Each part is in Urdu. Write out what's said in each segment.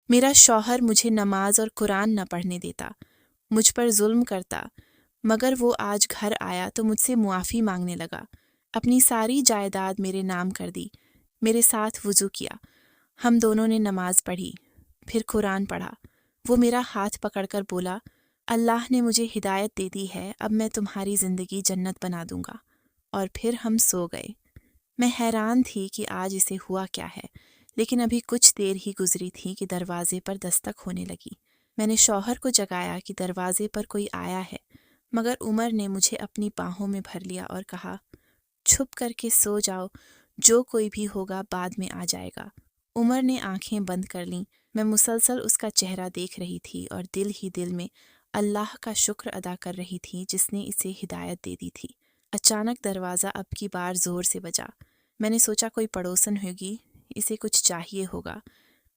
میرا شوہر مجھے نماز اور قرآن نہ پڑھنے دیتا، مجھ پر ظلم کرتا، مگر وہ آج گھر آیا تو مجھ سے معافی مانگنے لگا، اپنی ساری جائیداد میرے نام کر دی، میرے ساتھ وضو کیا، ہم دونوں نے نماز پڑھی، پھر قرآن پڑھا۔ وہ میرا ہاتھ پکڑ کر بولا، اللہ نے مجھے ہدایت دے دی ہے، اب میں تمہاری زندگی جنت بنا دوں گا، اور پھر ہم سو گئے۔ میں حیران تھی کہ آج اسے ہوا کیا ہے، لیکن ابھی کچھ دیر ہی گزری تھی کہ دروازے پر دستک ہونے لگی۔ میں نے شوہر کو جگایا کہ دروازے پر کوئی آیا ہے، مگر عمر نے مجھے اپنی باہوں میں بھر لیا اور کہا، چھپ کر کے سو جاؤ، جو کوئی بھی ہوگا بعد میں آ جائے گا۔ عمر نے آنکھیں بند کر لیں۔ میں مسلسل اس کا چہرہ دیکھ رہی تھی اور دل ہی دل میں اللہ کا شکر ادا کر رہی تھی جس نے اسے ہدایت دے دی تھی۔ اچانک دروازہ اب کی بار زور سے بجا۔ میں نے سوچا کوئی پڑوسن ہوگی، اسے کچھ چاہیے ہوگا،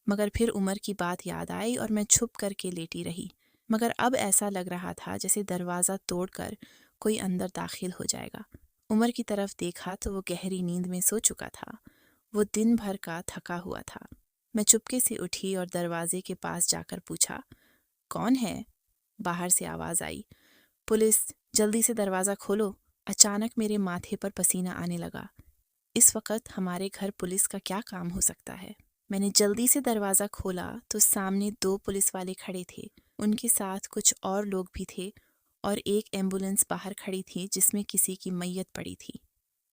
مگر پھر عمر کی بات یاد آئی اور میں چھپ کر کے لیٹی رہی، مگر اب ایسا لگ رہا تھا جیسے دروازہ توڑ کر کوئی اندر داخل ہو جائے گا۔ عمر کی طرف دیکھا تو وہ گہری نیند میں سو چکا تھا، وہ دن بھر کا تھکا ہوا تھا۔ میں چپکے سے اٹھی اور دروازے کے پاس جا کر پوچھا، کون ہے؟ باہر سے آواز آئی، پولیس، جلدی سے دروازہ کھولو۔ اچانک میرے ماتھے پر پسینہ آنے لگا۔ اس وقت ہمارے گھر پولیس کا کیا کام ہو سکتا ہے؟ میں نے جلدی سے دروازہ کھولا تو سامنے 2 پولیس والے کھڑے تھے، ان کے ساتھ کچھ اور لوگ بھی تھے، اور ایک ایمبولینس باہر کھڑی تھی جس میں کسی کی میت پڑی تھی۔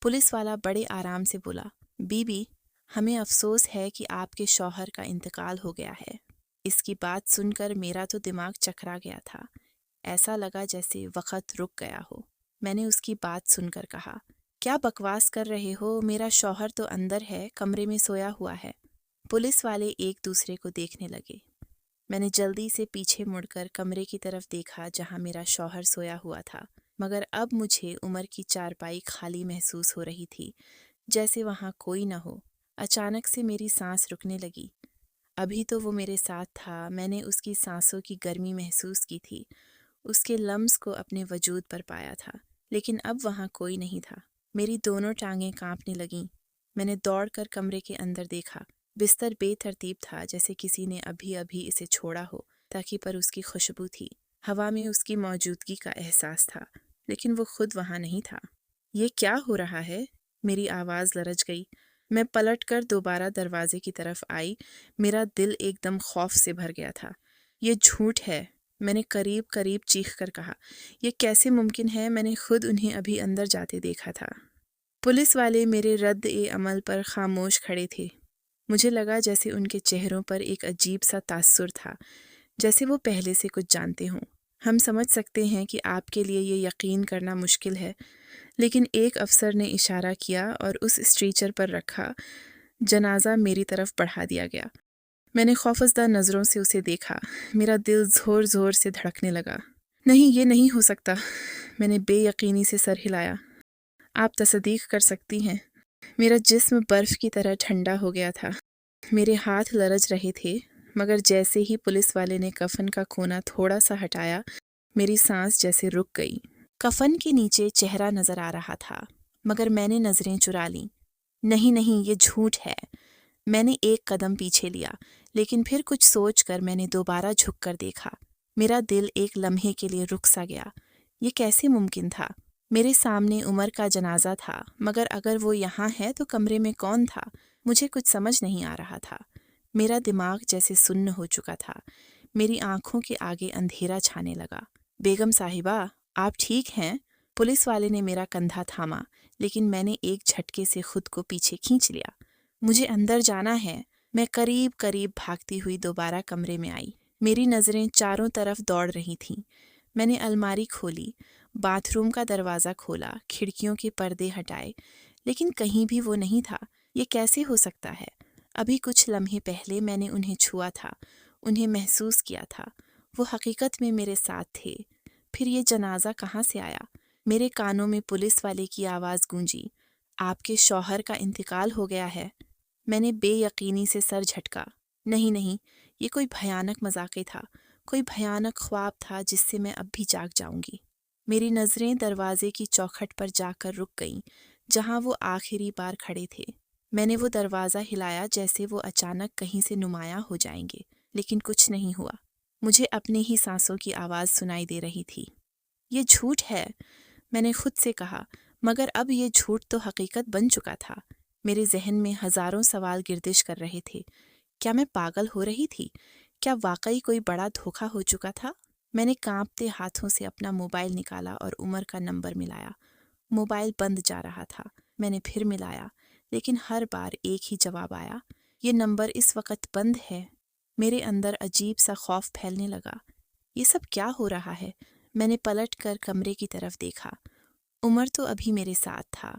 پولیس والا بڑے آرام سے بولا، بی بی، ہمیں افسوس ہے کہ آپ کے شوہر کا انتقال ہو گیا ہے۔ اس کی بات سن کر میرا تو دماغ چکرا گیا تھا، ایسا لگا جیسے وقت رک گیا ہو۔ میں نے اس کی بات سن کر کہا، کیا بکواس کر رہے ہو؟ میرا شوہر تو اندر ہے، کمرے میں سویا ہوا ہے۔ پولیس والے ایک دوسرے کو دیکھنے لگے۔ میں نے جلدی سے پیچھے مڑ کر کمرے کی طرف دیکھا جہاں میرا شوہر سویا ہوا تھا، مگر اب مجھے عمر کی چارپائی خالی محسوس ہو رہی تھی، جیسے وہاں کوئی نہ ہو۔ اچانک سے میری سانس رکنے لگی۔ ابھی تو وہ میرے ساتھ تھا، میں نے اس کی سانسوں کی گرمی محسوس کی تھی، اس کے لمس کو اپنے وجود پر پایا تھا، لیکن اب وہاں کوئی نہیں تھا۔ میری دونوں ٹانگیں کانپنے لگیں۔ میں نے دوڑ کر کمرے کے اندر دیکھا، بستر بے ترتیب تھا جیسے کسی نے ابھی ابھی اسے چھوڑا ہو، تاکہ پر اس کی خوشبو تھی، ہوا میں اس کی موجودگی کا احساس تھا، لیکن وہ خود وہاں نہیں تھا۔ یہ کیا ہو رہا ہے؟ میری آواز لرز گئی۔ میں پلٹ کر دوبارہ دروازے کی طرف آئی، میرا دل ایک دم خوف سے بھر گیا تھا۔ یہ جھوٹ ہے، میں نے قریب قریب چیخ کر کہا، یہ کیسے ممکن ہے؟ میں نے خود انہیں ابھی اندر جاتے دیکھا تھا۔ پولیس والے میرے رد عمل پر خاموش کھڑے تھے۔ مجھے لگا جیسے ان کے چہروں پر ایک عجیب سا تاثر تھا، جیسے وہ پہلے سے کچھ جانتے ہوں۔ ہم سمجھ سکتے ہیں کہ آپ کے لیے یہ یقین کرنا مشکل ہے، لیکن ایک افسر نے اشارہ کیا اور اس اسٹریچر پر رکھا جنازہ میری طرف بڑھا دیا گیا۔ میں نے خوفزدہ نظروں سے اسے دیکھا، میرا دل زور زور سے دھڑکنے لگا۔ نہیں، یہ نہیں ہو سکتا، میں نے بے یقینی سے سر ہلایا۔ آپ تصدیق کر سکتی ہیں، میرا جسم برف کی طرح ٹھنڈا ہو گیا تھا، میرے ہاتھ لرز رہے تھے، مگر جیسے ہی پولیس والے نے کفن کا کونا تھوڑا سا ہٹایا، میری سانس جیسے رک گئی۔ کفن کے نیچے چہرہ نظر آ رہا تھا، مگر میں نے نظریں چرا لیں۔ نہیں نہیں، یہ جھوٹ ہے۔ میں نے ایک قدم پیچھے لیا، لیکن پھر کچھ سوچ کر میں نے دوبارہ جھک کر دیکھا۔ میرا دل ایک لمحے کے لیے رک سا گیا۔ یہ کیسے ممکن تھا؟ میرے سامنے عمر کا جنازہ تھا، مگر اگر وہ یہاں ہے تو کمرے میں کون تھا؟ مجھے کچھ سمجھ نہیں آ رہا تھا۔ میرا دماغ جیسے سن ہو چکا تھا، میری آنکھوں کے آگے اندھیرا چھانے لگا۔ بیگم صاحبہ، آپ ٹھیک ہیں؟ پولیس والے نے میرا کندھا تھاما، لیکن میں نے ایک جھٹکے سے خود کو پیچھے کھینچ لیا۔ مجھے اندر جانا ہے۔ میں قریب قریب بھاگتی ہوئی دوبارہ کمرے میں آئی۔ میری نظریں چاروں طرف دوڑ رہی تھیں۔ میں نے الماری کھولی، باتھ روم کا دروازہ کھولا، کھڑکیوں کے پردے ہٹائے، لیکن کہیں بھی وہ نہیں تھا۔ یہ کیسے ہو سکتا ہے؟ ابھی کچھ لمحے پہلے میں نے انہیں چھوا تھا، انہیں محسوس کیا تھا، وہ حقیقت میں میرے ساتھ تھے۔ پھر یہ جنازہ کہاں سے آیا؟ میرے کانوں میں پولیس والے کی آواز گونجی، آپ کے شوہر کا انتقال ہو گیا ہے۔ میں نے بے یقینی سے سر جھٹکا۔ نہیں نہیں، یہ کوئی بھیانک مذاق تھا، کوئی بھیانک خواب تھا جس سے میں اب بھی جاگ جاؤں گی۔ میری نظریں دروازے کی چوکھٹ پر جا کر رک گئیں جہاں وہ آخری بار کھڑے تھے۔ میں نے وہ دروازہ ہلایا جیسے وہ اچانک کہیں سے نمایاں ہو جائیں گے۔ لیکن کچھ نہیں ہوا۔ مجھے اپنے ہی سانسوں کی آواز سنائی دے رہی تھی۔ یہ جھوٹ ہے، میں نے خود سے کہا، مگر اب یہ جھوٹ تو حقیقت بن چکا تھا۔ میرے ذہن میں ہزاروں سوال گردش کر رہے تھے۔ کیا میں پاگل ہو رہی تھی؟ کیا واقعی کوئی بڑا دھوکہ ہو چکا تھا؟ میں نے کانپتے ہاتھوں سے اپنا موبائل نکالا اور عمر کا نمبر ملایا۔ موبائل بند جا رہا تھا۔ میں نے پھر ملایا، لیکن ہر بار ایک ہی جواب آیا، یہ نمبر اس وقت بند ہے۔ میرے اندر عجیب سا خوف پھیلنے لگا۔ یہ سب کیا ہو رہا ہے؟ میں نے پلٹ کر کمرے کی طرف دیکھا۔ عمر تو ابھی میرے ساتھ تھا۔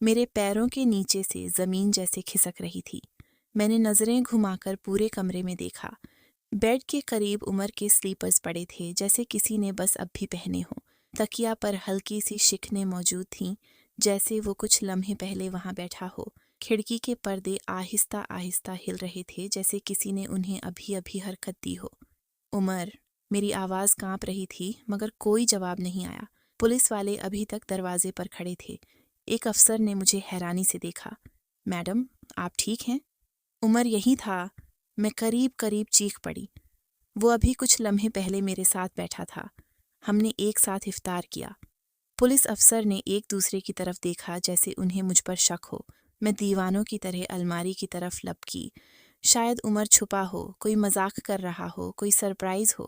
میرے پیروں کے نیچے سے زمین جیسے کھسک رہی تھی۔ میں نے نظریں گھما کر پورے کمرے میں دیکھا۔ بیڈ کے قریب عمر کے سلیپرز پڑے تھے، جیسے کسی نے بس اب بھی پہنے ہوں۔ تکیا پر ہلکی سی شکنیں موجود تھیں، جیسے وہ کچھ لمحے پہلے وہاں بیٹھا ہو۔ کھڑکی کے پردے آہستہ آہستہ ہل رہے تھے، جیسے کسی نے انہیں ابھی ابھی حرکت دی ہو۔ عمر، میری آواز کانپ رہی تھی، مگر کوئی جواب نہیں آیا۔ پولیس والے ابھی تک دروازے پر کھڑے تھے۔ ایک افسر نے مجھے حیرانی سے دیکھا۔ میڈم، آپ ٹھیک ہیں؟ عمر یہی تھا۔ میں قریب چیخ پڑی۔ وہ ابھی کچھ لمحے پہلے میرے ساتھ بیٹھا تھا۔ ہم نے ایک ساتھ افطار کیا۔ پولیس افسر نے ایک دوسرے کی طرف دیکھا، جیسے انہیں مجھ پر شک ہو۔ میں دیوانوں کی طرح الماری کی طرف لپکی۔ شاید عمر چھپا ہو، کوئی مذاق کر رہا ہو، کوئی سرپرائز ہو۔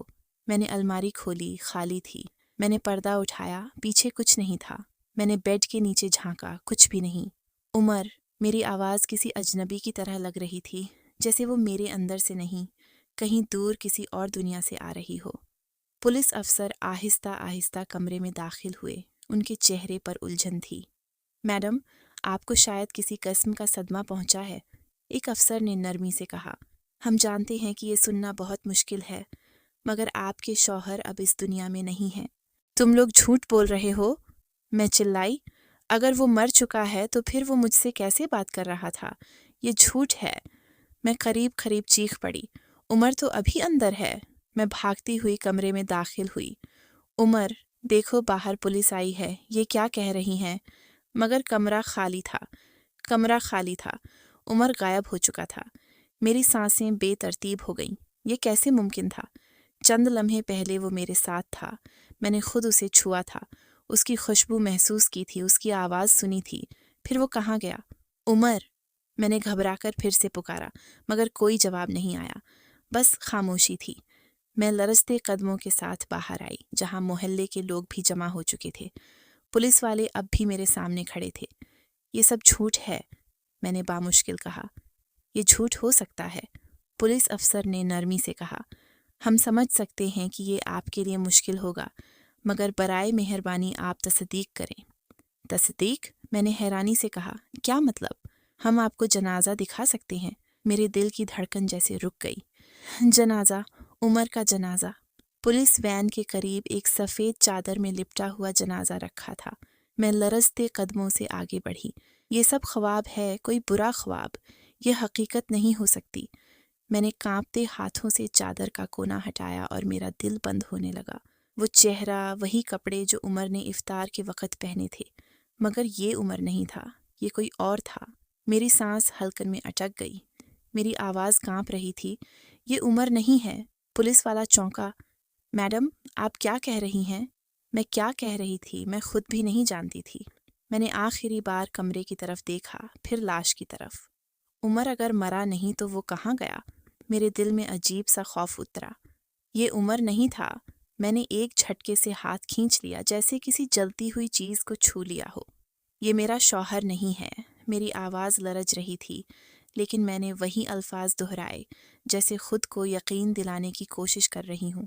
میں نے الماری کھولی، خالی تھی۔ میں نے پردہ اٹھایا، پیچھے کچھ نہیں تھا۔ میں نے بیڈ کے نیچے جھانکا، کچھ بھی نہیں۔ عمر، میری آواز کسی اجنبی کی طرح لگ رہی تھی، جیسے وہ میرے اندر سے نہیں، کہیں دور کسی اور دنیا سے آ رہی ہو۔ پولیس افسر آہستہ آہستہ کمرے میں داخل ہوئے۔ ان کے چہرے پر الجھن تھی۔ میڈم، آپ کو شاید کسی قسم کا صدمہ پہنچا ہے، ایک افسر نے نرمی سے کہا۔ ہم جانتے ہیں کہ یہ سننا بہت مشکل ہے، مگر آپ کے شوہر اب اس دنیا میں نہیں ہیں۔ تم لوگ جھوٹ بول رہے ہو، میں چلائی۔ اگر وہ مر چکا ہے تو پھر وہ مجھ سے کیسے بات کر رہا تھا؟ یہ جھوٹ ہے۔ میں قریب چیخ پڑی۔ عمر تو ابھی اندر ہے۔ میں بھاگتی ہوئی کمرے میں داخل ہوئی۔ عمر، دیکھو باہر پولیس آئی ہے، یہ کیا کہہ رہی ہیں؟ مگر کمرہ خالی تھا۔ عمر غائب ہو چکا تھا۔ میری سانسیں بے ترتیب ہو گئیں۔ یہ کیسے ممکن تھا؟ چند لمحے پہلے وہ میرے ساتھ تھا۔ میں نے خود اسے چھوا تھا، اس کی خوشبو محسوس کی تھی، اس کی آواز سنی تھی۔ پھر وہ کہاں گیا؟ عمر، میں نے گھبرا کر پھر سے پکارا، مگر کوئی جواب نہیں آیا، بس خاموشی تھی۔ میں لرزتے قدموں کے ساتھ باہر آئی، جہاں محلے کے لوگ بھی جمع ہو چکے تھے۔ پولیس والے اب بھی میرے سامنے کھڑے تھے۔ یہ سب جھوٹ ہے، میں نے بامشکل کہا۔ یہ جھوٹ ہو سکتا ہے، پولیس افسر نے نرمی سے کہا۔ ہم سمجھ سکتے ہیں کہ یہ آپ کے لیے مشکل ہوگا، مگر برائے مہربانی آپ تصدیق کریں۔ تصدیق؟ میں نے حیرانی سے کہا، کیا مطلب؟ ہم آپ کو جنازہ دکھا سکتے ہیں۔ میرے دل کی دھڑکن جیسے رک گئی۔ جنازہ؟ عمر کا جنازہ؟ پولیس وین کے قریب ایک سفید چادر میں لپٹا ہوا جنازہ رکھا تھا۔ میں لرزتے قدموں سے آگے بڑھی۔ یہ سب خواب ہے، کوئی برا خواب، یہ حقیقت نہیں ہو سکتی۔ میں نے کانپتے ہاتھوں سے چادر کا کونا ہٹایا اور میرا دل بند ہونے لگا۔ وہ چہرہ، وہی کپڑے جو عمر نے افطار کے وقت پہنے تھے، مگر یہ عمر نہیں تھا، یہ کوئی اور تھا۔ میری سانس حلقن میں اٹک گئی، میری آواز کانپ رہی تھی۔ یہ عمر نہیں ہے۔ پولیس والا چونکا۔ میڈم، آپ کیا کہہ رہی ہیں؟ میں کیا کہہ رہی تھی میں خود بھی نہیں جانتی تھی۔ میں نے آخری بار کمرے کی طرف دیکھا، پھر لاش کی طرف۔ عمر اگر مرا نہیں تو وہ کہاں گیا؟ میرے دل میں عجیب سا خوف اترا۔ یہ عمر نہیں تھا۔ میں نے ایک جھٹکے سے ہاتھ کھینچ لیا، جیسے کسی جلتی ہوئی چیز کو چھو لیا ہو۔ یہ میرا شوہر نہیں ہے۔ میری آواز لرز رہی تھی، لیکن میں نے وہی الفاظ دہرائے، جیسے خود کو یقین دلانے کی کوشش کر رہی ہوں۔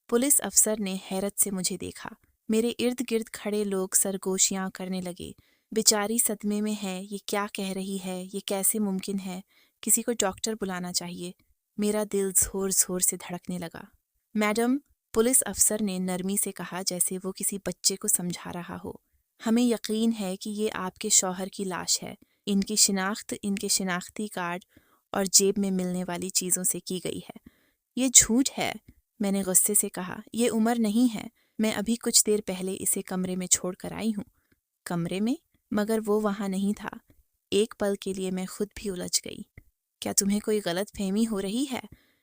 پولیس افسر نے حیرت سے مجھے دیکھا۔ میرے ارد گرد کھڑے لوگ سرگوشیاں کرنے لگے۔ بیچاری صدمے میں ہے، یہ کیا کہہ رہی ہے، یہ کیسے ممکن ہے، کسی کو ڈاکٹر بلانا چاہیے۔ میرا دل زور زور سے دھڑکنے لگا۔ میڈم، پولیس افسر نے نرمی سے کہا، جیسے وہ کسی بچے کو سمجھا رہا ہو، ہمیں یقین ہے کہ یہ آپ کے شوہر کی لاش ہے۔ ان کی شناخت ان کے شناختی کارڈ اور جیب میں ملنے والی چیزوں سے کی گئی ہے۔ یہ جھوٹ ہے، میں نے غصے سے کہا۔ یہ عمر نہیں ہے، میں ابھی کچھ دیر پہلے اسے کمرے میں چھوڑ کر آئی ہوں۔ کمرے میں؟ مگر وہ وہاں نہیں تھا۔ ایک پل کے لیے میں خود بھی الجھ گئی۔ کیا تمہیں کوئی غلط فہمی ہو رہی ہے؟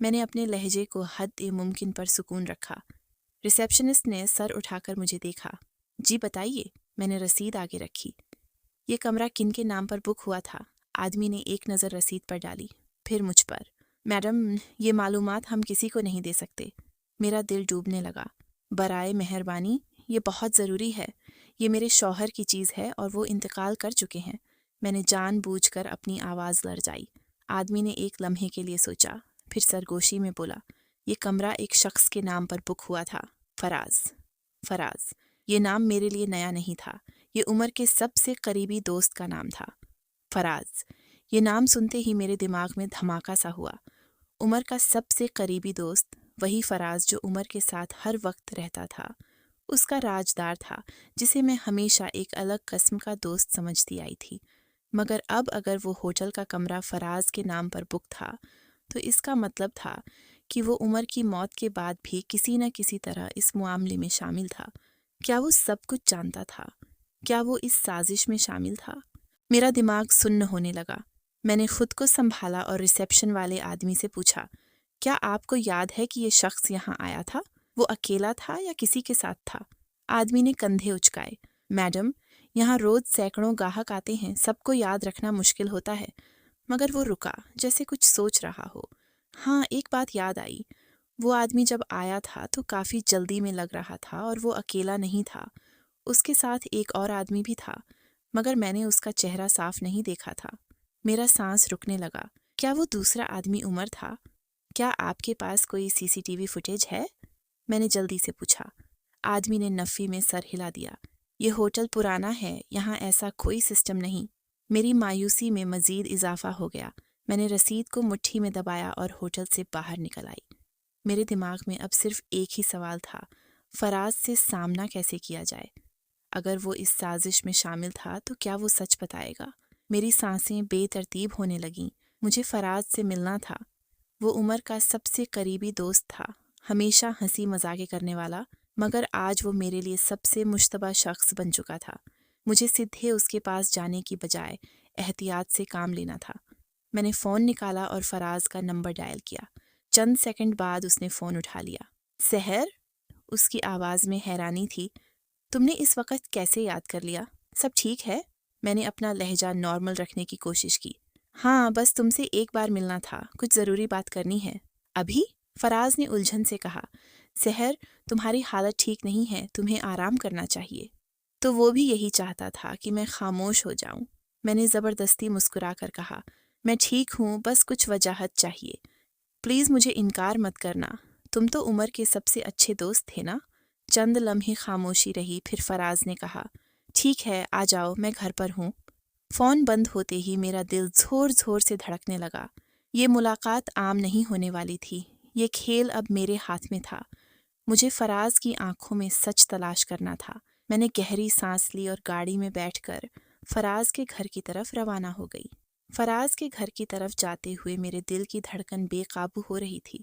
میں نے اپنے لہجے کو حد ممکن پر سکون رکھا۔ ریسیپشنسٹ نے سر اٹھا کر مجھے دیکھا۔ جی بتائیے، میں نے رسید آگے رکھی۔ یہ کمرہ کن کے نام پر بک ہوا تھا؟ آدمی نے ایک نظر رسید پر ڈالی، پھر مجھ پر۔ میڈم، یہ معلومات ہم کسی کو نہیں دے سکتے۔ میرا دل ڈوبنے لگا۔ برائے مہربانی، یہ بہت ضروری ہے۔ یہ میرے شوہر کی چیز ہے اور وہ انتقال کر چکے ہیں۔ میں نے جان بوجھ کر اپنی آواز لرزائی۔ آدمی نے ایک لمحے کے لیے سوچا، پھر سرگوشی میں بولا، یہ کمرہ ایک شخص کے نام پر بک ہوا تھا، فراز۔ فراز، یہ نام میرے لیے نیا نہیں تھا۔ یہ عمر کے سب سے قریبی دوست کا نام تھا۔ فراز، یہ نام سنتے ہی میرے دماغ میں دھماکہ سا ہوا۔ عمر کا سب سے قریبی دوست، وہی فراز جو عمر کے ساتھ ہر وقت رہتا تھا، اس کا راجدار تھا جسے میں ہمیشہ ایک الگ قسم کا دوست سمجھتی آئی تھی۔ مگر اب اگر وہ ہوٹل کا کمرہ فراز کے نام پر بک تھا تو اس کا مطلب تھا کہ وہ عمر کی موت کے بعد بھی کسی نہ کسی طرح اس معاملے میں شامل تھا۔ کیا وہ سب کچھ جانتا تھا؟ کیا وہ اس سازش میں شامل تھا؟ میرا دماغ سن ہونے لگا۔ میں نے خود کو سنبھالا اور ریسیپشن والے آدمی سے پوچھا، کیا آپ کو یاد ہے کہ یہ شخص یہاں آیا تھا؟ وہ اکیلا تھا یا کسی کے ساتھ تھا؟ آدمی نے کندھے اچکائے۔ میڈم، یہاں روز سینکڑوں گاہک آتے ہیں، سب کو یاد رکھنا مشکل ہوتا ہے۔ مگر وہ رکا، جیسے کچھ سوچ رہا ہو۔ ہاں، ایک بات یاد آئی۔ وہ آدمی جب آیا تھا تو کافی جلدی میں لگ رہا تھا اور وہ اکیلا نہیں تھا۔ اس کے ساتھ ایک اور آدمی بھی تھا، مگر میں نے اس کا چہرہ صاف نہیں دیکھا تھا۔ میرا سانس رکنے لگا۔ کیا وہ دوسرا آدمی عمر تھا؟ کیا آپ کے پاس کوئی سی سی ٹی وی فوٹیج ہے؟ میں نے جلدی سے پوچھا۔ آدمی نے نفی میں سر ہلا دیا۔ یہ ہوٹل پرانا ہے، یہاں ایسا کوئی سسٹم نہیں۔ میری مایوسی میں مزید اضافہ ہو گیا۔ میں نے رسید کو مٹھی میں دبایا اور ہوٹل سے باہر نکل آئی۔ میرے دماغ میں اب صرف ایک ہی سوال تھا، فراز سے سامنا کیسے کیا جائے؟ اگر وہ اس سازش میں شامل تھا تو کیا وہ سچ بتائے گا؟ میری سانسیں بے ترتیب ہونے لگیں۔ مجھے فراز سے ملنا تھا۔ وہ عمر کا سب سے قریبی دوست تھا، ہمیشہ ہنسی مذاقیں کرنے والا، مگر آج وہ میرے لیے سب سے مشتبہ شخص بن چکا تھا۔ مجھے سیدھے اس کے پاس جانے کی بجائے احتیاط سے کام لینا تھا۔ میں نے فون نکالا اور فراز کا نمبر ڈائل کیا۔ چند سیکنڈ بعد اس نے فون اٹھا لیا۔ سحر؟ اس کی آواز میں حیرانی تھی۔ تم نے اس وقت کیسے یاد کر لیا؟ سب ٹھیک ہے؟ میں نے اپنا لہجہ نارمل رکھنے کی کوشش کی۔ ہاں، بس تم سے ایک بار ملنا تھا، کچھ ضروری بات کرنی ہے۔ ابھی؟ فراز نے الجھن سے کہا۔ سحر، تمہاری حالت ٹھیک نہیں ہے، تمہیں آرام کرنا چاہیے۔ تو وہ بھی یہی چاہتا تھا کہ میں خاموش ہو جاؤں۔ میں نے زبردستی مسکرا کر کہا، میں ٹھیک ہوں، بس کچھ وجاہت چاہیے۔ پلیز مجھے انکار مت کرنا، تم تو عمر کے سب سے اچھے دوست تھے نا؟ چند لمحے خاموشی رہی، پھر فراز نے کہا، ٹھیک ہے، آ جاؤ، میں گھر پر ہوں۔ فون بند ہوتے ہی میرا دل زور زور سے دھڑکنے لگا۔ یہ ملاقات عام نہیں ہونے والی تھی، یہ کھیل اب میرے ہاتھ میں تھا۔ مجھے فراز کی آنکھوں میں سچ تلاش کرنا تھا۔ میں نے گہری سانس لی اور گاڑی میں بیٹھ کر فراز کے گھر کی طرف روانہ ہو گئی۔ فراز کے گھر کی طرف جاتے ہوئے میرے دل کی دھڑکن بے قابو ہو رہی تھی۔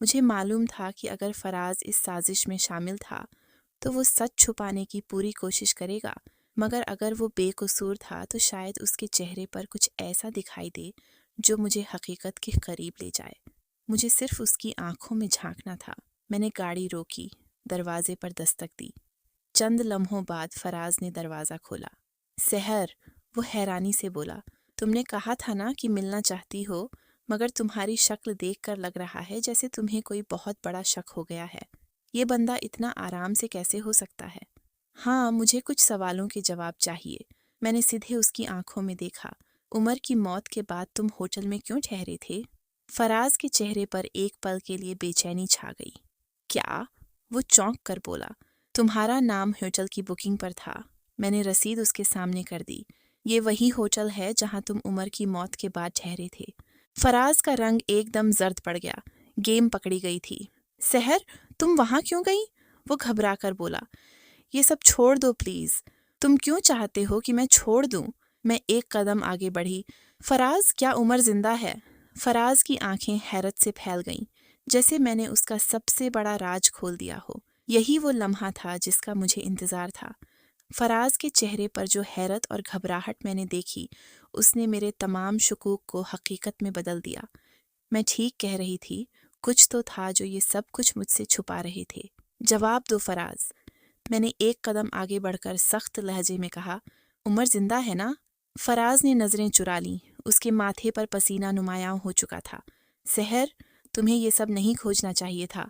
مجھے معلوم تھا کہ اگر فراز اس سازش میں شامل تھا تو وہ سچ چھپانے کی پوری کوشش کرے گا، مگر اگر وہ بے قصور تھا تو شاید اس کے چہرے پر کچھ ایسا دکھائی دے جو مجھے حقیقت کے قریب لے جائے۔ مجھے صرف اس کی آنکھوں میں جھانکنا تھا۔ میں نے گاڑی روکی، دروازے پر دستک دی۔ چند لمحوں بعد فراز نے دروازہ کھولا۔ سحر، وہ حیرانی سے بولا، تم نے کہا تھا نا کہ ملنا چاہتی ہو، مگر تمہاری شکل دیکھ کر لگ رہا ہے جیسے تمہیں کوئی بہت بڑا شک ہو گیا ہے۔ یہ بندہ اتنا آرام سے کیسے ہو سکتا ہے؟ ہاں، مجھے کچھ سوالوں کے جواب چاہیے۔ میں نے سیدھے اس کی آنکھوں میں دیکھا۔ عمر کی موت کے بعد تم ہوٹل میں کیوں ٹھہرے تھے؟ فراز کے چہرے پر ایک پل کے لیے بے چینی چھا گئی۔ کیا؟ وہ چونک کر بولا، تمہارا نام ہوٹل کی بکنگ پر تھا۔ میں نے رسید اس کے سامنے کر دی۔ یہ وہی ہوٹل ہے جہاں تم عمر کی موت کے بعد ٹھہرے تھے۔ فراز کا رنگ ایک دم زرد پڑ گیا۔ گیم پکڑی گئی تھی۔ سحر، تم وہاں کیوں گئی؟ وہ گھبرا کر بولا۔ یہ سب چھوڑ دو پلیز۔ تم کیوں چاہتے ہو کہ میں چھوڑ دوں؟ میں ایک قدم آگے بڑھی۔ فراز، کیا عمر زندہ ہے؟ فراز کی آنکھیں حیرت سے پھیل گئیں، جیسے میں نے اس کا سب سے بڑا راز کھول دیا ہو۔ یہی وہ لمحہ تھا جس کا مجھے انتظار تھا۔ فراز کے چہرے پر جو حیرت اور گھبراہٹ میں نے دیکھی، اس نے میرے تمام شکوک کو حقیقت میں بدل دیا۔ میں ٹھیک کہہ رہی تھی، کچھ تو تھا جو یہ سب کچھ مجھ سے چھپا رہے تھے۔ جواب دو فراز، میں نے ایک قدم آگے بڑھ کر سخت لہجے میں کہا۔ عمر زندہ ہے نا؟ فراز نے نظریں چرا لیں، اس کے ماتھے پر پسینہ نمایاں ہو چکا تھا۔ سحر، تمہیں یہ سب نہیں کھوجنا چاہیے تھا۔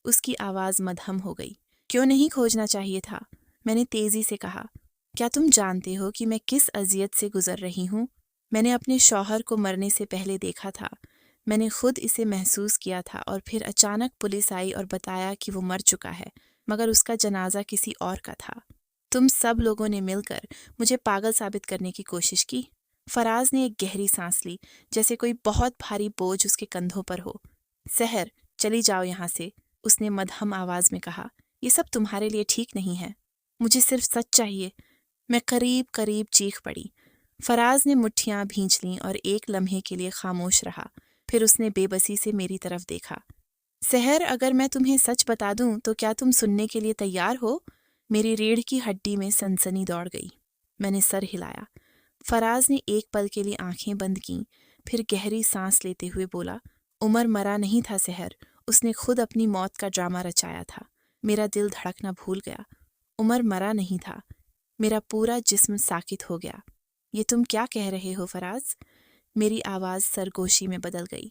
اس کی آواز مدھم ہو گئی۔ کیوں نہیں کھوجنا چاہیے تھا؟ میں نے تیزی سے کہا۔ کیا تم جانتے ہو کہ میں کس اذیت سے گزر رہی ہوں؟ میں نے اپنے شوہر کو مرنے سے پہلے دیکھا تھا، میں نے خود اسے محسوس کیا تھا، اور پھر اچانک پولیس آئی اور بتایا کہ وہ مر چکا ہے، مگر اس کا جنازہ کسی اور کا تھا۔ تم سب لوگوں نے مل کر مجھے پاگل ثابت کرنے کی کوشش کی۔ فراز نے ایک گہری سانس لی، جیسے کوئی بہت بھاری بوجھ اس کے کندھوں پر ہو۔ سحر، چلی جاؤ یہاں سے، اس نے مدھم آواز میں کہا۔ یہ سب تمہارے لیے ٹھیک نہیں ہے، مجھے صرف سچ چاہیے۔ میں قریب چیخ پڑی۔ فراز نے مٹھیاں بھینچ لیں اور ایک لمحے کے لیے خاموش رہا، پھر اس نے بے بسی سے میری طرف دیکھا۔ سحر، اگر میں تمہیں سچ بتا دوں تو کیا تم سننے کے لیے تیار ہو؟ میری ریڑھ کی ہڈی میں سنسنی دوڑ گئی۔ میں نے سر ہلایا۔ فراز نے ایک پل کے لیے آنکھیں بند کیں، پھر گہری سانس لیتے ہوئے بولا، عمر مرا نہیں تھا سحر، اس نے خود اپنی موت کا ڈرامہ رچایا تھا۔ میرا دل دھڑکنا بھول گیا۔ عمر مرا نہیں تھا۔ میرا پورا جسم ساکت ہو گیا۔ یہ تم کیا کہہ رہے ہو فراز؟ میری آواز سرگوشی میں بدل گئی۔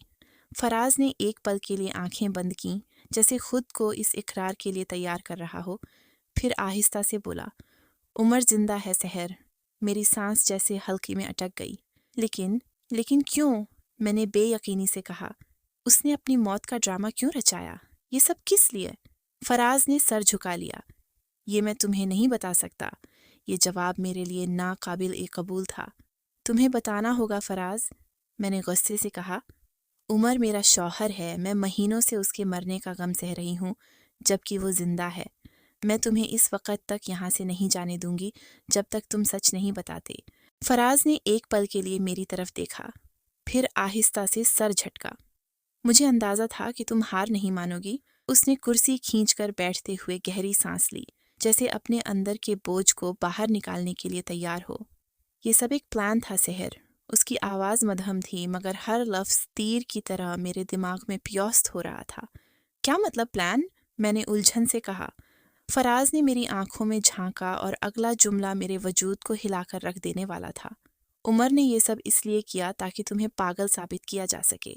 فراز نے ایک پل کے لیے آنکھیں بند کیں، جیسے خود کو اس اقرار کے لیے تیار کر رہا ہو، پھر آہستہ سے بولا، عمر زندہ ہے سحر۔ میری سانس جیسے حلقے میں اٹک گئی۔ لیکن کیوں؟ میں نے بے یقینی سے کہا۔ اس نے اپنی موت کا ڈرامہ کیوں رچایا؟ یہ سب کس لیے؟ فراز نے سر جھکا لیا۔ یہ میں تمہیں نہیں بتا سکتا۔ یہ جواب میرے لیے ناقابل قبول تھا۔ تمہیں بتانا ہوگا فراز، میں نے غصے سے کہا۔ عمر میرا شوہر ہے، میں مہینوں سے اس کے مرنے کا غم سہ رہی ہوں، جبکہ وہ زندہ ہے۔ میں تمہیں اس وقت تک یہاں سے نہیں جانے دوں گی جب تک تم سچ نہیں بتاتے۔ فراز نے ایک پل کے لیے میری طرف دیکھا، پھر آہستہ سے سر جھٹکا۔ مجھے اندازہ تھا کہ تم ہار نہیں مانو گی۔ اس نے کرسی کھینچ کر بیٹھتے ہوئے گہری سانس لی، جیسے اپنے اندر کے بوجھ کو باہر نکالنے کے لیے تیار ہو۔ یہ سب ایک پلان تھا سحر۔ اس کی آواز مدھم تھی، مگر ہر لفظ تیر کی طرح میرے دماغ میں پیوست ہو رہا تھا۔ کیا مطلب پلان؟ میں نے الجھن سے کہا۔ فراز نے میری آنکھوں میں جھانکا اور اگلا جملہ میرے وجود کو ہلا کر رکھ دینے والا تھا۔ عمر نے یہ سب اس لیے کیا تاکہ تمہیں پاگل ثابت کیا جا سکے۔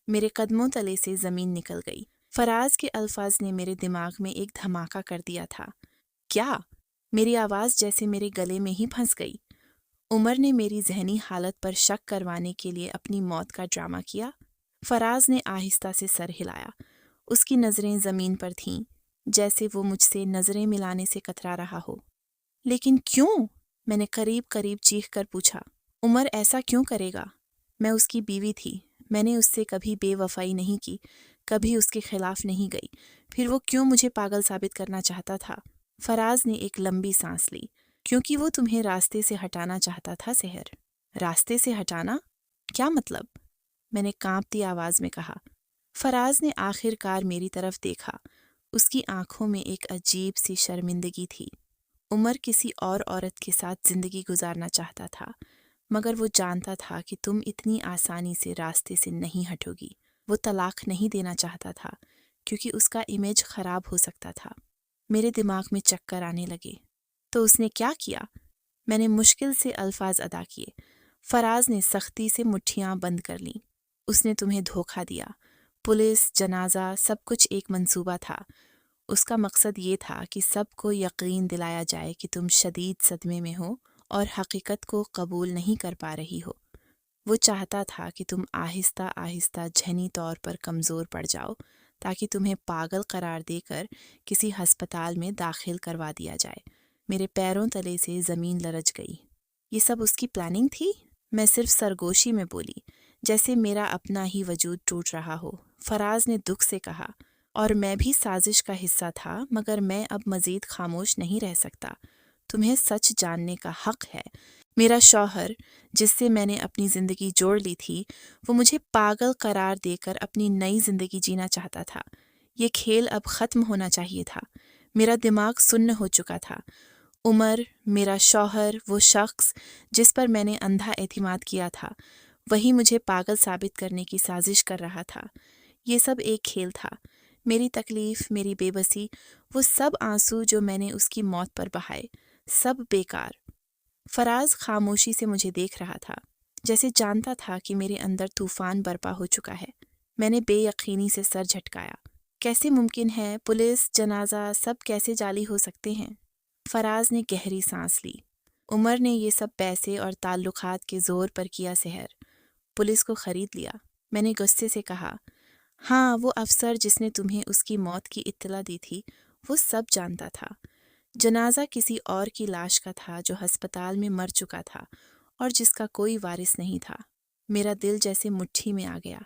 میرے قدموں تلے سے زمین نکل گئی۔ فراز کے الفاظ نے میرے دماغ میں ایک دھماکہ کر دیا تھا۔ کیا؟ میری آواز جیسے میرے گلے میں ہی پھنس گئی۔ عمر نے میری ذہنی حالت پر شک کروانے کے لیے اپنی موت کا ڈرامہ کیا؟ فراز نے آہستہ سے سر ہلایا۔ اس کی نظریں زمین پر تھیں، جیسے وہ مجھ سے نظریں ملانے سے کترا رہا ہو۔ لیکن کیوں؟ میں نے قریب چیخ کر پوچھا۔ عمر ایسا کیوں کرے گا؟ میں اس کی بیوی تھی، میں نے اس سے کبھی بے وفائی نہیں کی، کبھی اس کے خلاف نہیں گئی، پھر وہ کیوں مجھے پاگل ثابت کرنا چاہتا تھا؟ فراز نے ایک لمبی سانس لی۔ کیونکہ وہ تمہیں راستے سے ہٹانا چاہتا تھا سحر۔ راستے سے ہٹانا؟ کیا مطلب؟ میں نے کانپتی آواز میں کہا۔ فراز نے آخر کار میری طرف دیکھا۔ اس کی آنکھوں میں ایک عجیب سی شرمندگی تھی۔ عمر کسی اور عورت کے ساتھ زندگی گزارنا چاہتا تھا، مگر وہ جانتا تھا کہ تم اتنی آسانی سے راستے سے نہیں ہٹو گی۔ وہ طلاق نہیں دینا چاہتا تھا، کیونکہ اس کا امیج خراب ہو سکتا تھا۔ میرے دماغ میں چکر آنے لگے۔ تو اس نے کیا کیا؟ میں نے مشکل سے الفاظ ادا کیے۔ فراز نے سختی سے مٹھیاں بند کر لیں۔ اس نے تمہیں دھوکہ دیا۔ پولیس، جنازہ، سب کچھ ایک منصوبہ تھا۔ اس کا مقصد یہ تھا کہ سب کو یقین دلایا جائے کہ تم شدید صدمے میں ہو اور حقیقت کو قبول نہیں کر پا رہی ہو۔ وہ چاہتا تھا کہ تم آہستہ آہستہ ذہنی طور پر کمزور پڑ جاؤ، تاکہ تمہیں پاگل قرار دے کر کسی ہسپتال میں داخل کروا دیا جائے۔ میرے پیروں تلے سے زمین لرز گئی۔ یہ سب اس کی پلاننگ تھی؟ میں صرف سرگوشی میں بولی، جیسے میرا اپنا ہی وجود ٹوٹ رہا ہو۔ فراز نے دکھ سے کہا، اور میں بھی سازش کا حصہ تھا، مگر میں اب مزید خاموش نہیں رہ سکتا۔ تمہیں سچ جاننے کا حق ہے۔ میرا شوہر، جس سے میں نے اپنی زندگی جوڑ لی تھی، وہ مجھے پاگل قرار دے کر اپنی نئی زندگی جینا چاہتا تھا۔ یہ کھیل اب ختم ہونا چاہیے تھا۔ میرا دماغ سن ہو چکا تھا۔ عمر، میرا شوہر، وہ شخص جس پر میں نے اندھا اعتماد کیا تھا، وہی مجھے پاگل ثابت کرنے کی سازش کر رہا تھا۔ یہ سب ایک کھیل تھا، میری تکلیف، میری بے بسی، وہ سب آنسو جو میں نے اس کی موت پر بہائے، سب بیکار۔ فراز خاموشی سے مجھے دیکھ رہا تھا، جیسے جانتا تھا کہ میرے اندر طوفان برپا ہو چکا ہے۔ میں نے بے یقینی سے سر جھٹکایا۔ کیسے ممکن ہے؟ پولیس، جنازہ، سب کیسے جعلی ہو سکتے ہیں؟ فراز نے گہری سانس لی۔ عمر نے یہ سب پیسے اور تعلقات کے زور پر کیا سحر، پولیس کو خرید لیا۔ میں نے غصے سے کہا، ہاں، وہ افسر جس نے تمہیں اس کی موت کی اطلاع دی تھی، وہ سب جانتا تھا۔ جنازہ کسی اور کی لاش کا تھا جو ہسپتال میں مر چکا تھا اور جس کا کوئی وارث نہیں تھا۔ میرا دل جیسے مٹھی میں آ گیا۔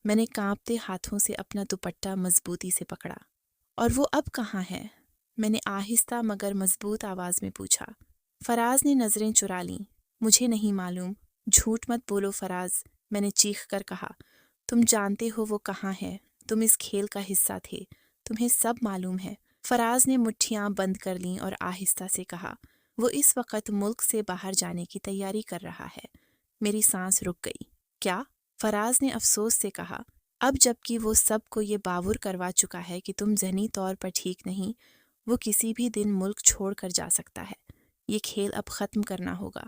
میں نے کانپتے ہاتھوں سے اپنا دوپٹہ مضبوطی سے پکڑا۔ اور وہ اب کہاں ہے؟ میں نے آہستہ مگر مضبوط آواز میں پوچھا۔ فراز نے نظریں چرا لیں۔ مجھے نہیں معلوم۔ جھوٹ مت بولو فراز، میں نے چیخ کر کہا۔ تم جانتے ہو وہ کہاں ہے، تم اس کھیل کا حصہ تھے، تمہیں سب معلوم ہے۔ فراز نے مٹھیاں بند کر لیں اور آہستہ سے کہا، وہ اس وقت ملک سے باہر جانے کی تیاری کر رہا ہے۔ میری سانس رک گئی۔ کیا؟ فراز نے افسوس سے کہا، اب جب کہ وہ سب کو یہ باور کروا چکا ہے کہ تم ذہنی طور پر ٹھیک نہیں، وہ کسی بھی دن ملک چھوڑ کر جا سکتا ہے۔ یہ کھیل اب ختم کرنا ہوگا۔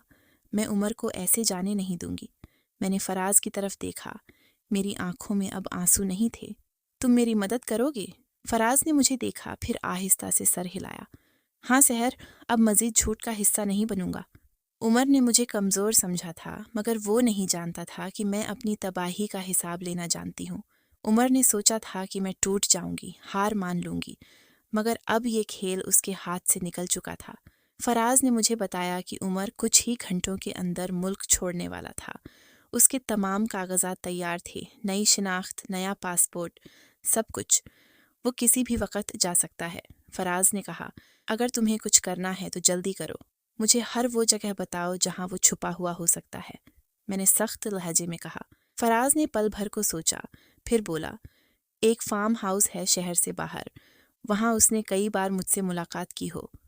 میں عمر کو ایسے جانے نہیں دوں گی۔ میں نے فراز کی طرف دیکھا۔ میری آنکھوں میں اب آنسو نہیں تھے۔ تم میری مدد کرو گے؟ فراز نے مجھے دیکھا، پھر آہستہ سے سر ہلایا۔ ہاں سحر، اب مزید جھوٹ کا حصہ نہیں بنوں گا۔ عمر نے مجھے کمزور سمجھا تھا، مگر وہ نہیں جانتا تھا کہ میں اپنی تباہی کا حساب لینا جانتی ہوں۔ عمر نے سوچا تھا کہ میں ٹوٹ جاؤں گی، ہار مان لوں گی، مگر اب یہ کھیل اس کے ہاتھ سے نکل چکا تھا۔ فراز نے مجھے بتایا کہ عمر کچھ ہی گھنٹوں کے اندر ملک چھوڑنے والا تھا۔ اس کے تمام کاغذات تیار تھے، نئی شناخت، نیا پاسپورٹ، سب کچھ۔ وہ کسی بھی وقت جا سکتا ہے۔ فراز نے کہا، اگر تمہیں کچھ کرنا ہے تو جلدی کرو، مجھے ہر وہ جگہ بتاؤ جہاں وہ چھپا ہوا ہو سکتا ہے۔ میں نے سخت لہجے میں کہا۔ فراز نے پل بھر کو سوچا، پھر بولا، ایک فارم ہاؤس ہے شہر سے باہر، وہاں اس نے کئی بار مجھ سے ملاقات کی ہو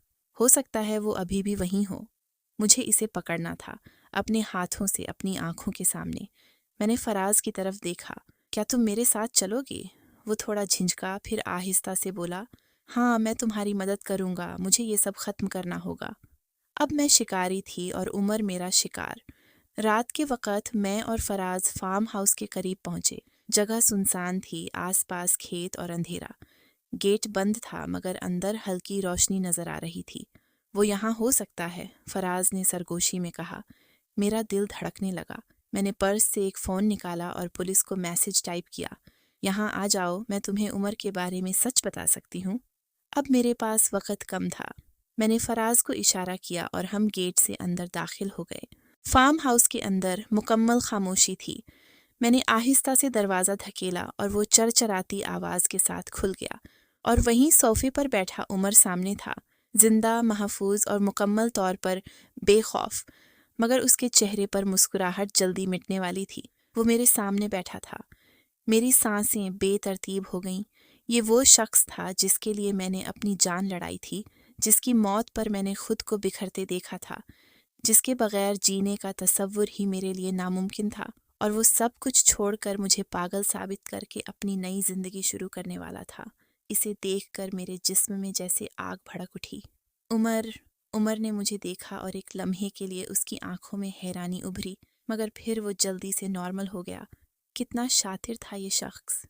سکتا ہے وہ ابھی بھی وہیں ہو۔ مجھے اسے پکڑنا تھا، اپنے ہاتھوں سے، اپنی آنکھوں کے سامنے۔ میں نے فراز کی طرف دیکھا۔ کیا تم میرے ساتھ چلو گے؟ وہ تھوڑا جھنجھکا، پھر آہستہ سے بولا، ہاں، میں تمہاری مدد کروں گا، مجھے یہ سب ختم کرنا ہوگا۔ اب میں شکاری تھی اور عمر میرا شکار۔ رات کے وقت میں اور فراز فارم ہاؤس کے قریب پہنچے۔ جگہ سنسان تھی، آس پاس کھیت اور اندھیرا۔ گیٹ بند تھا مگر اندر ہلکی روشنی نظر آ رہی تھی۔ وہ یہاں ہو سکتا ہے، فراز نے سرگوشی میں کہا۔ میرا دل دھڑکنے لگا۔ میں نے پرس سے ایک فون نکالا اور پولیس کو میسج ٹائپ کیا، یہاں آ جاؤ، میں تمہیں عمر کے بارے میں سچ بتا سکتی ہوں۔ اب میرے پاس وقت کم تھا۔ میں نے فراز کو اشارہ کیا اور ہم گیٹ سے اندر داخل ہو گئے۔ فارم ہاؤس کے اندر مکمل خاموشی تھی۔ میں نے آہستہ سے دروازہ دھکیلا اور وہ چرچراتی آواز کے ساتھ کھل گیا، اور وہیں صوفے پر بیٹھا عمر سامنے تھا، زندہ، محفوظ اور مکمل طور پر بے خوف، مگر اس کے چہرے پر مسکراہٹ جلدی مٹنے والی تھی۔ وہ میرے سامنے بیٹھا تھا۔ میری سانسیں بے ترتیب ہو گئیں۔ یہ وہ شخص تھا جس کے لیے میں نے اپنی جان لڑائی تھی، جس کی موت پر میں نے خود کو بکھرتے دیکھا تھا، جس کے بغیر جینے کا تصور ہی میرے لیے ناممکن تھا، اور وہ سب کچھ چھوڑ کر مجھے پاگل ثابت کر کے اپنی نئی زندگی شروع کرنے والا تھا۔ اسے دیکھ کر میرے جسم میں جیسے آگ بھڑک اٹھی۔ عمر نے مجھے دیکھا اور ایک لمحے کے لیے اس کی آنکھوں میں حیرانی ابھری، مگر پھر وہ جلدی سے نارمل ہو گیا۔ کتنا شاطر تھا یہ شخص۔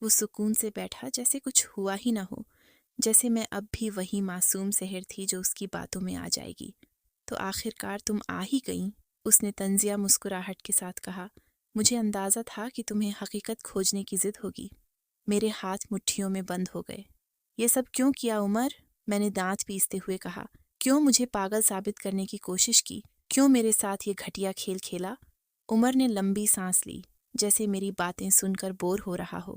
وہ سکون سے بیٹھا، جیسے کچھ ہوا ہی نہ ہو، جیسے میں اب بھی وہی معصوم سحر تھی جو اس کی باتوں میں آ جائے گی۔ تو آخر کار تم آ ہی گئیں، اس نے طنزیہ مسکراہٹ کے ساتھ کہا۔ مجھے اندازہ تھا کہ تمہیں حقیقت کھوجنے کی ضد ہوگی۔ میرے ہاتھ مٹھیوں میں بند ہو گئے۔ یہ سب کیوں کیا عمر؟ میں نے دانت پیستے ہوئے کہا۔ کیوں مجھے پاگل ثابت کرنے کی کوشش کی؟ کیوں میرے ساتھ یہ گھٹیا کھیل کھیلا؟ عمر نے لمبی سانس لی، جیسے میری باتیں سن کر بور ہو رہا ہو۔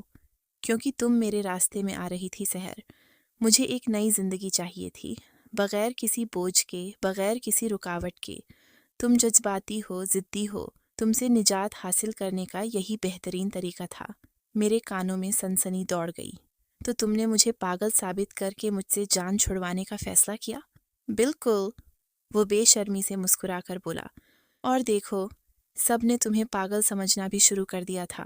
کیونکہ تم میرے راستے میں آ رہی تھی سحر۔ مجھے ایک نئی زندگی چاہیے تھی، بغیر کسی بوجھ کے، بغیر کسی رکاوٹ کے۔ تم جذباتی ہو، ضدی ہو، تم سے نجات حاصل کرنے کا یہی بہترین طریقہ تھا۔ میرے کانوں میں سنسنی دوڑ گئی۔ تو تم نے مجھے پاگل ثابت کر کے مجھ سے جان چھڑوانے کا فیصلہ کیا؟ بالکل، وہ بے شرمی سے مسکرا کر بولا۔ اور دیکھو، سب نے تمہیں پاگل سمجھنا بھی شروع کر دیا تھا،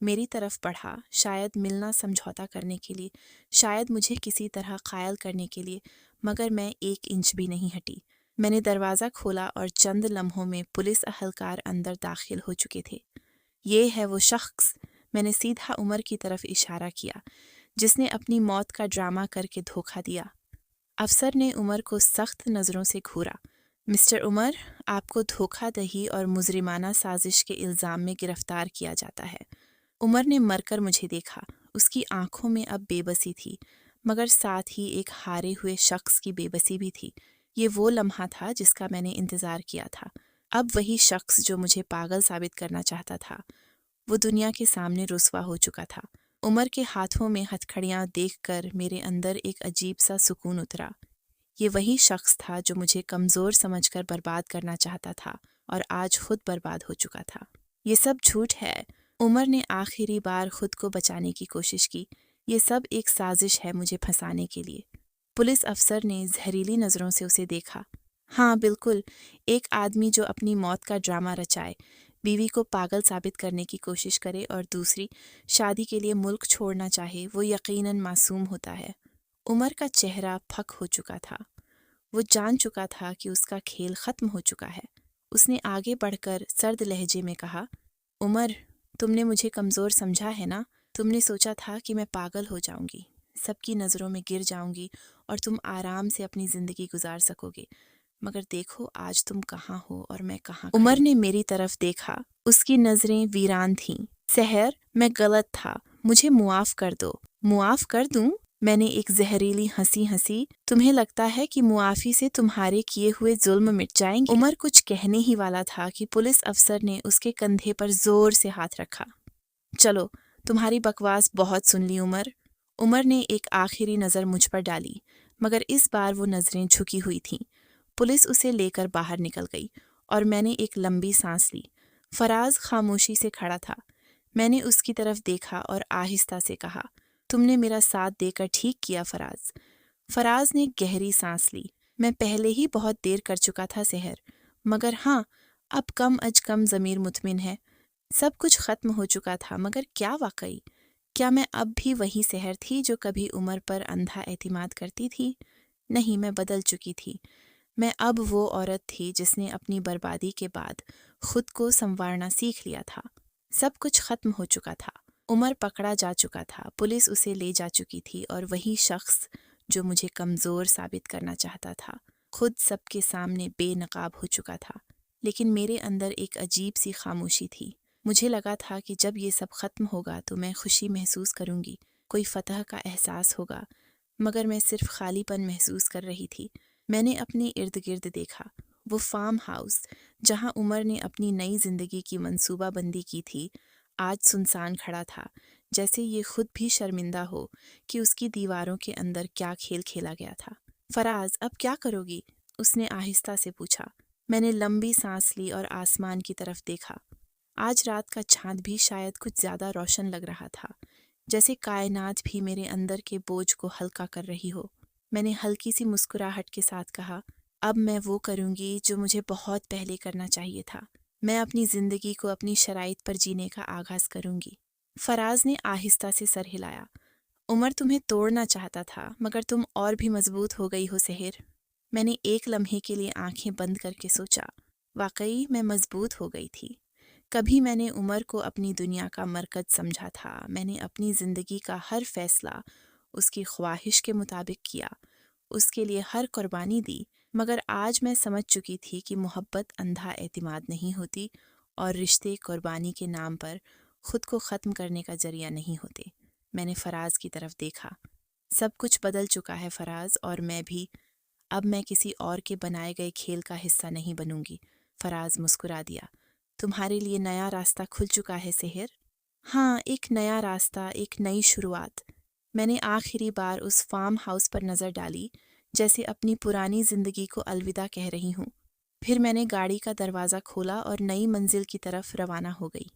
میری طرف بڑھا، شاید ملنا سمجھوتا کرنے کے لیے، شاید مجھے کسی طرح قائل کرنے کے لیے، مگر میں 1 انچ بھی نہیں ہٹی۔ میں نے دروازہ کھولا اور چند لمحوں میں پولیس اہلکار اندر داخل ہو چکے تھے۔ یہ ہے وہ شخص، میں نے سیدھا عمر کی طرف اشارہ کیا، جس نے اپنی موت کا ڈرامہ کر کے دھوکہ دیا۔ افسر نے عمر کو سخت نظروں سے گھورا۔ مسٹر عمر، آپ کو دھوکہ دہی اور مجرمانہ سازش کے الزام میں گرفتار کیا جاتا ہے۔ عمر نے مر کر مجھے دیکھا۔ اس کی آنکھوں میں اب بے بسی تھی، مگر ساتھ ہی ایک ہارے ہوئے شخص کی بے بسی بھی تھی۔ یہ وہ لمحہ تھا جس کا میں نے انتظار کیا تھا۔ اب وہی شخص جو مجھے پاگل ثابت کرنا چاہتا تھا، وہ دنیا کے سامنے رسوا ہو چکا تھا۔ عمر کے ہاتھوں میں ہتھکڑیاں دیکھ کر میرے اندر ایک عجیب سا سکون اترا۔ یہ وہی شخص تھا جو مجھے کمزور سمجھ کر برباد کرنا چاہتا تھا اور آج خود برباد ہو چکا تھا۔ یہ سب جھوٹ ہے۔ عمر نے آخری بار خود کو بچانے کی کوشش کی۔ یہ سب ایک سازش ہے مجھے پھنسانے کے لیے۔ پولیس افسر نے زہریلی نظروں سے اسے دیکھا۔ ہاں بالکل، ایک آدمی جو اپنی موت کا ڈرامہ رچائے، بیوی کو پاگل ثابت کرنے کی کوشش کرے اور دوسری شادی کے لیے ملک چھوڑنا چاہے، وہ یقیناً معصوم ہوتا ہے۔ عمر کا چہرہ پھک ہو چکا تھا۔ وہ جان چکا تھا کہ اس کا کھیل ختم ہو چکا ہے۔ اس نے آگے بڑھ کر سرد لہجے میں کہا، عمر، تم نے مجھے کمزور سمجھا ہے نا؟ تم نے سوچا تھا کہ میں پاگل ہو جاؤں گی، سب کی نظروں میں گر جاؤں گی اور تم آرام سے اپنی زندگی گزار سکو گے، مگر دیکھو آج تم کہاں ہو اور میں کہاں۔ عمر نے میری طرف دیکھا۔ اس کی نظریں ویران تھیں۔ سحر، میں غلط تھا، مجھے معاف کر دو۔ معاف کر دوں؟ میں نے ایک زہریلی ہنسی ہنسی۔ تمہیں لگتا ہے کہ معافی سے تمہارے کیے ہوئے ظلم مٹ جائیں گے؟ عمر کچھ کہنے ہی والا تھا کہ پولیس افسر نے اس کے کندھے پر زور سے ہاتھ رکھا۔ چلو، تمہاری بکواس بہت سن لی عمر۔ عمر نے ایک آخری نظر مجھ پر ڈالی، مگر اس بار وہ نظریں جھکی ہوئی تھیں۔ پولیس اسے لے کر باہر نکل گئی اور میں نے ایک لمبی سانس لی۔ فراز خاموشی سے کھڑا تھا۔ میں نے اس کی طرف دیکھا اور آہستہ سے کہا، تم نے میرا ساتھ دے کر ٹھیک کیا فراز۔ فراز نے گہری سانس لی۔ میں پہلے ہی بہت دیر کر چکا تھا سحر، مگر ہاں، اب کم از کم ضمیر مطمئن ہے۔ سب کچھ ختم ہو چکا تھا، مگر کیا واقعی؟ کیا میں اب بھی وہی سحر تھی جو کبھی عمر پر اندھا اعتماد کرتی تھی؟ نہیں، میں بدل چکی تھی۔ میں اب وہ عورت تھی جس نے اپنی بربادی کے بعد خود کو سنوارنا سیکھ لیا تھا۔ سب کچھ ختم ہو چکا تھا۔ عمر پکڑا جا چکا تھا، پولیس اسے لے جا چکی تھی اور وہی شخص جو مجھے کمزور ثابت کرنا چاہتا تھا خود سب کے سامنے بے نقاب ہو چکا تھا۔ لیکن میرے اندر ایک عجیب سی خاموشی تھی۔ مجھے لگا تھا کہ جب یہ سب ختم ہوگا تو میں خوشی محسوس کروں گی، کوئی فتح کا احساس ہوگا، مگر میں صرف خالی پن محسوس کر رہی تھی۔ میں نے اپنے ارد گرد دیکھا۔ وہ فارم ہاؤس جہاں عمر نے اپنی نئی زندگی کی منصوبہ بندی کی تھی، آج سنسان کھڑا تھا، جیسے یہ خود بھی شرمندہ ہو کہ اس کی دیواروں کے اندر کیا کھیل کھیلا گیا تھا۔ فراز، اب کیا کرو گی؟ اس نے آہستہ سے پوچھا۔ میں نے لمبی سانس لی اور آسمان کی طرف دیکھا۔ آج رات کا چاند بھی شاید کچھ زیادہ روشن لگ رہا تھا، جیسے کائنات بھی میرے اندر کے بوجھ کو ہلکا کر رہی ہو۔ میں نے ہلکی سی مسکراہٹ کے ساتھ کہا، اب میں وہ کروں گی جو مجھے بہت پہلے کرنا چاہیے تھا۔ میں اپنی زندگی کو اپنی شرائط پر جینے کا آغاز کروں گی۔ فراز نے آہستہ سے سر ہلایا۔ عمر تمہیں توڑنا چاہتا تھا، مگر تم اور بھی مضبوط ہو گئی ہو سحر۔ میں نے ایک لمحے کے لیے آنکھیں بند کر کے سوچا، واقعی میں مضبوط ہو گئی تھی۔ کبھی میں نے عمر کو اپنی دنیا کا مرکز سمجھا تھا۔ میں نے اپنی زندگی کا ہر فیصلہ اس کی خواہش کے مطابق کیا، اس کے لیے ہر قربانی دی، مگر آج میں سمجھ چکی تھی کہ محبت اندھا اعتماد نہیں ہوتی اور رشتے قربانی کے نام پر خود کو ختم کرنے کا ذریعہ نہیں ہوتے۔ میں نے فراز کی طرف دیکھا۔ سب کچھ بدل چکا ہے فراز، اور میں بھی۔ اب میں کسی اور کے بنائے گئے کھیل کا حصہ نہیں بنوں گی۔ فراز مسکرا دیا۔ تمہارے لیے نیا راستہ کھل چکا ہے سحر؟ ہاں، ایک نیا راستہ، ایک نئی شروعات۔ میں نے آخری بار اس فارم ہاؤس پر نظر ڈالی، جیسے اپنی پرانی زندگی کو الوداع کہہ رہی ہوں۔ پھر میں نے گاڑی کا دروازہ کھولا اور نئی منزل کی طرف روانہ ہو گئی۔